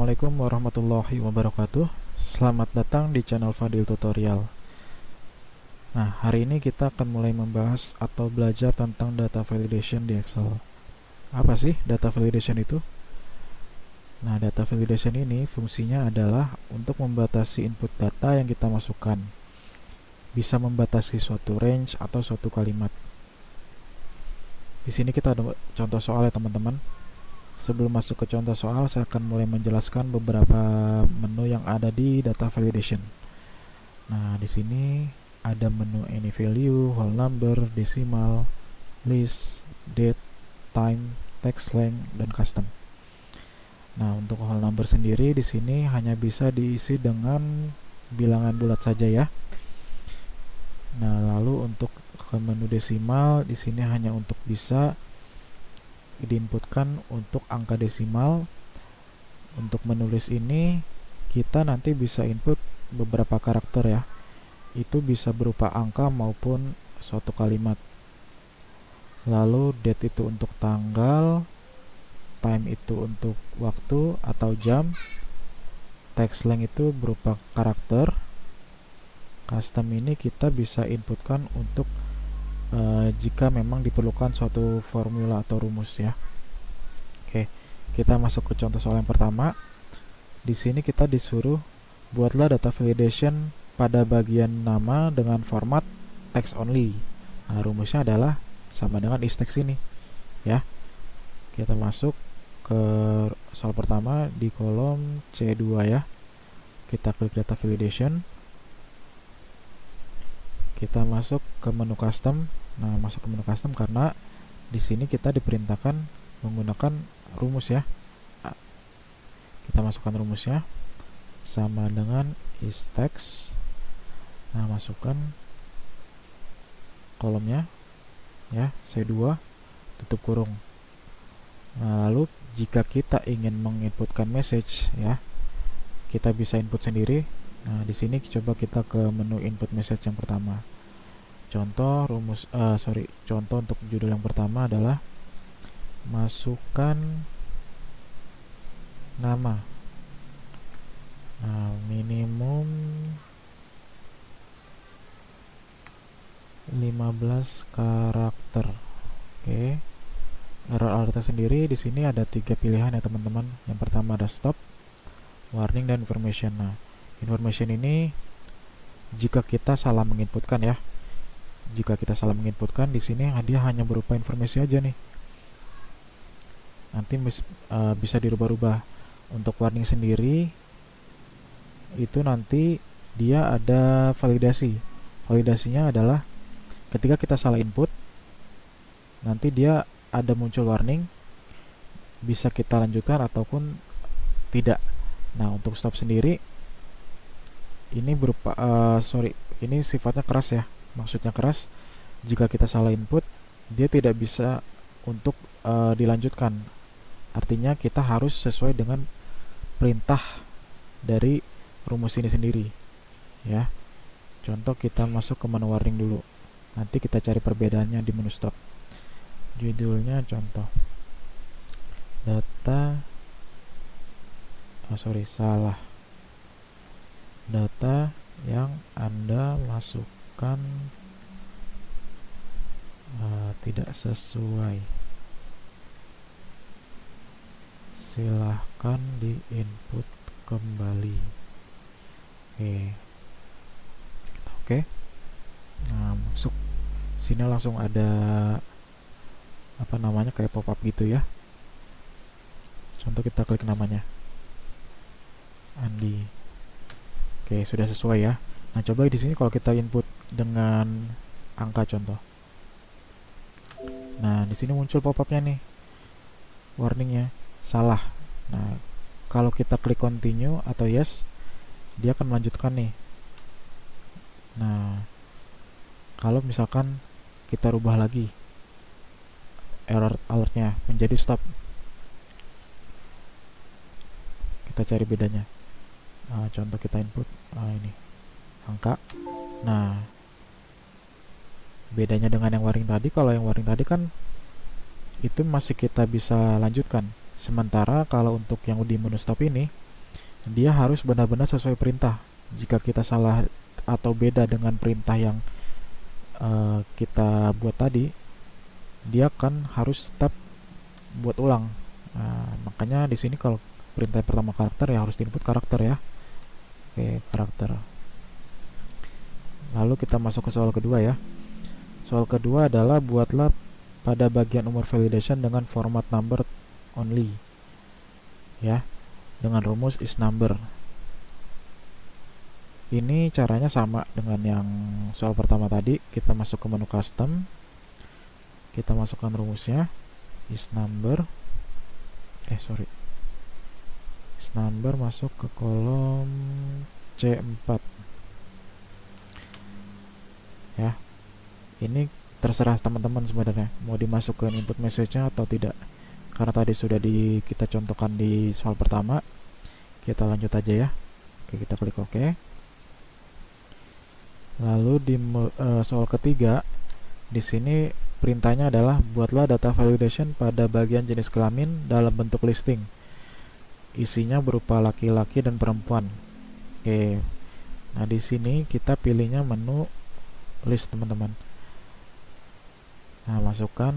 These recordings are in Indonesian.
Assalamualaikum warahmatullahi wabarakatuh. Selamat datang di channel Fadil Tutorial. Nah, hari ini kita akan mulai membahas atau belajar tentang data validation di Excel. Apa sih data validation itu? Nah, data validation ini fungsinya adalah untuk membatasi input data yang kita masukkan. Bisa membatasi suatu range atau suatu kalimat. Di sini kita ada contoh soal ya teman-teman. Sebelum masuk ke contoh soal, saya akan mulai menjelaskan beberapa menu yang ada di data validation. Nah, di sini ada menu any value, whole number, decimal, list, date, time, text length, dan custom. Nah, untuk whole number sendiri di sini hanya bisa diisi dengan bilangan bulat saja ya. Nah, lalu untuk ke menu desimal di sini hanya untuk bisa diinputkan untuk angka desimal. Untuk menulis ini kita nanti bisa input beberapa karakter ya, itu bisa berupa angka maupun suatu kalimat. Lalu date itu untuk tanggal, time itu untuk waktu atau jam, text length itu berupa karakter, custom ini kita bisa inputkan untuk jika memang diperlukan suatu formula atau rumus ya. Oke, kita masuk ke contoh soal yang pertama. Di sini kita disuruh buatlah data validation pada bagian nama dengan format text only. Nah, rumusnya adalah sama dengan is-text ini ya. Kita masuk ke soal pertama di kolom C2 ya. Kita klik data validation. Kita masuk ke menu custom. Nah, masuk ke menu custom karena di sini kita diperintahkan menggunakan rumus ya. Kita masukkan rumusnya sama dengan is-text. Nah, masukkan kolomnya ya, C2 tutup kurung. Nah, lalu jika kita ingin menginputkan message ya, kita bisa input sendiri. Nah, di sini coba kita ke menu input message yang pertama. Contoh contoh untuk judul yang pertama adalah masukkan nama. Nah, minimum 15 karakter. Oke. Error alertnya sendiri di sini ada 3 pilihan ya teman-teman. Yang pertama ada stop, warning, dan information. Nah, information ini jika kita salah menginputkan ya. Jika kita salah menginputkan di sini dia hanya berupa informasi aja nih. Nanti bisa dirubah-rubah. Untuk warning sendiri itu nanti dia ada validasi. Validasinya adalah ketika kita salah input, nanti dia ada muncul warning, bisa kita lanjutkan ataupun tidak. Nah, untuk stop sendiri ini berupa ini sifatnya keras ya. Maksudnya keras, jika kita salah input dia tidak bisa untuk dilanjutkan. Artinya kita harus sesuai dengan perintah dari rumus ini sendiri ya. Contoh kita masuk ke menu warning dulu, nanti kita cari perbedaannya di menu stop. Judulnya contoh data salah, data yang Anda masukkan tidak sesuai, silahkan diinput kembali. Oke. Nah, masuk sini langsung ada kayak pop up gitu ya. Contoh kita klik namanya Andi. Oke, sudah sesuai ya. Nah, coba di sini kalau kita input dengan angka contoh. Nah, di sini muncul pop-up-nya nih. Warningnya salah. Nah, kalau kita klik continue atau yes, dia akan melanjutkan nih. Nah, kalau misalkan kita rubah lagi error alertnya menjadi stop, kita cari bedanya. Nah, contoh kita input ini angka. Nah, bedanya dengan yang warning tadi, kalau yang warning tadi kan itu masih kita bisa lanjutkan. Sementara kalau untuk yang di menu stop ini dia harus benar-benar sesuai perintah. Jika kita salah atau beda dengan perintah yang kita buat tadi, dia kan harus tetap buat ulang. Nah, makanya di sini kalau perintah pertama karakter ya harus diinput karakter ya. Oke, karakter. Lalu kita masuk ke soal kedua ya. Soal kedua adalah buatlah pada bagian umur validation dengan format number only. Ya, dengan rumus is number. Ini caranya sama dengan yang soal pertama tadi. Kita masuk ke menu custom, kita masukkan rumusnya is number, is number, masuk ke kolom C4 ya. Ini terserah teman-teman sebenarnya mau dimasukkan input message-nya atau tidak, karena tadi sudah kita contohkan di soal pertama. Kita lanjut aja ya. Oke, kita klik OK. Lalu di soal ketiga, di sini perintahnya adalah buatlah data validation pada bagian jenis kelamin dalam bentuk listing. Isinya berupa laki-laki dan perempuan. Oke. Nah, di sini kita pilihnya menu list, teman-teman. Nah, masukkan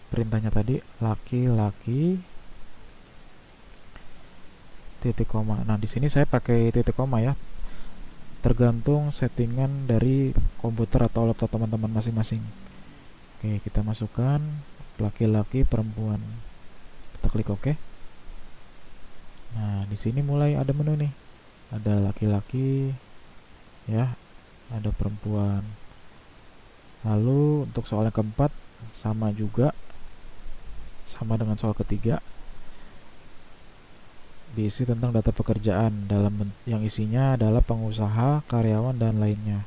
perintahnya tadi laki-laki titik koma. Nah, di sini saya pakai titik koma ya. Tergantung settingan dari komputer atau laptop teman-teman masing-masing. Oke, kita masukkan laki-laki, perempuan. Kita klik OK. Nah, di sini mulai ada menu nih. Ada laki-laki ya, ada perempuan. Lalu untuk soal yang keempat sama juga, sama dengan soal ketiga, diisi tentang data pekerjaan dalam yang isinya adalah pengusaha, karyawan, dan lainnya.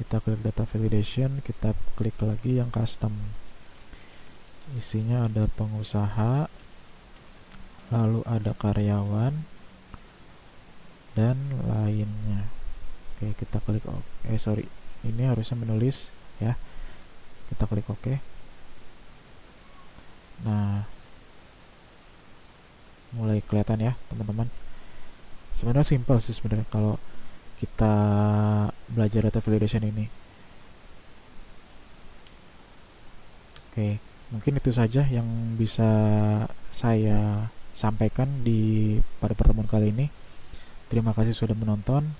Kita klik data validation, kita klik lagi yang custom. Isinya ada pengusaha, lalu ada karyawan, dan lainnya. Oke, kita klik ini harusnya menulis ya. Kita klik OK. Nah, mulai kelihatan ya teman-teman. Sebenarnya simpel sih sebenarnya kalau kita belajar data validation ini. Oke, mungkin itu saja yang bisa saya sampaikan pada pertemuan kali ini. Terima kasih sudah menonton.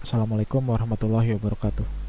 Assalamualaikum warahmatullahi wabarakatuh.